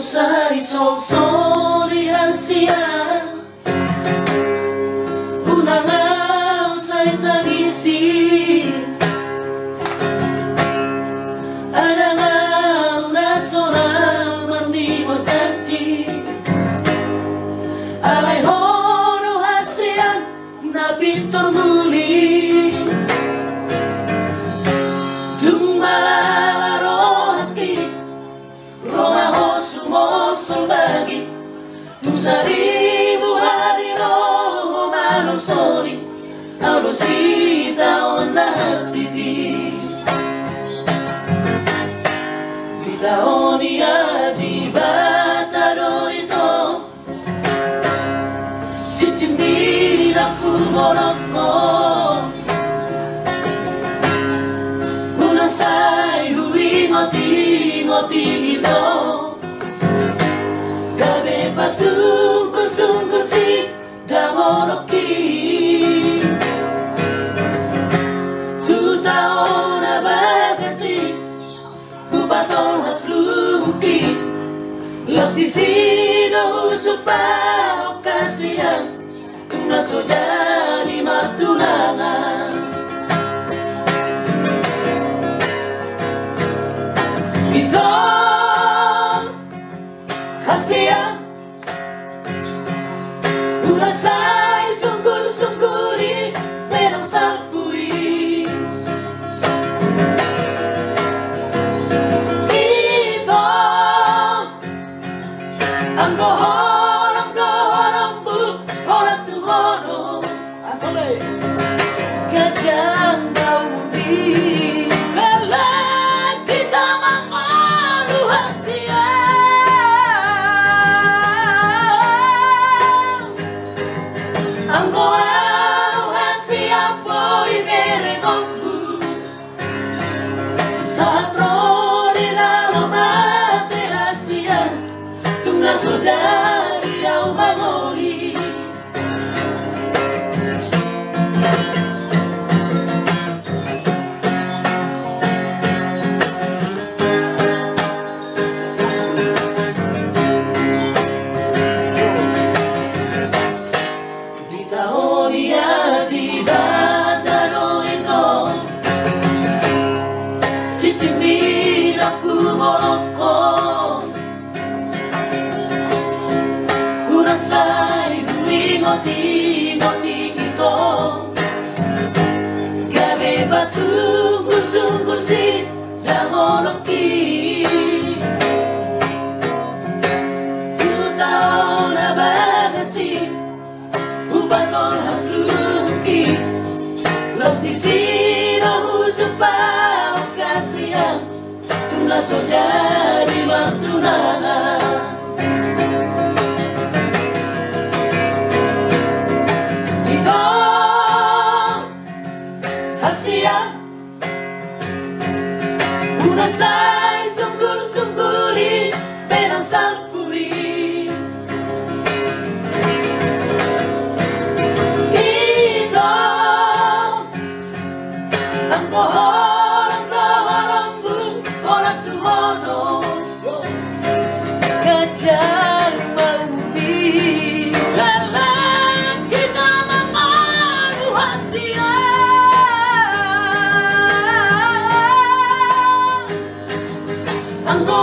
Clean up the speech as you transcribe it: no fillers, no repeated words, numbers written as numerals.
Usai sol-sol rahasia unang usai tangisi adang na seorang menimo janji alai horo hasian na pintor muli dumala rohaki roma hosu bagi tu seribu hari roh malum sori alusita onasiti di tahun aji bata dorito cicimbi aku gorokko unasai hui ngoti hito gabe pasungkur si dangoroki tu tahun abagasi ubatol hasluki los di sino usupa okasian tuna sojani matunangan itu hasia unasai sungkul-sungkuli menang salpui itu anggo horong bu horat tu horong atole kajang kau mundi lelaki kita mengalu hasia anggo hasia boy merengoku saat roh di dalam hati hasia tungna sojari au mangoli di tahun aji bata dorito cicimbi aku boroko unasai hui ngoti hito gabe basungkur si dangoloki tu tahun abagasi ubatol hasluki los di sino usupa okasian tuna sojadi matunangan itu hasia unasai sungkul-sungkuli menang salpuli itu anggo horong bu horat tu horong kajang maumi lelaki nama malu hasia anggo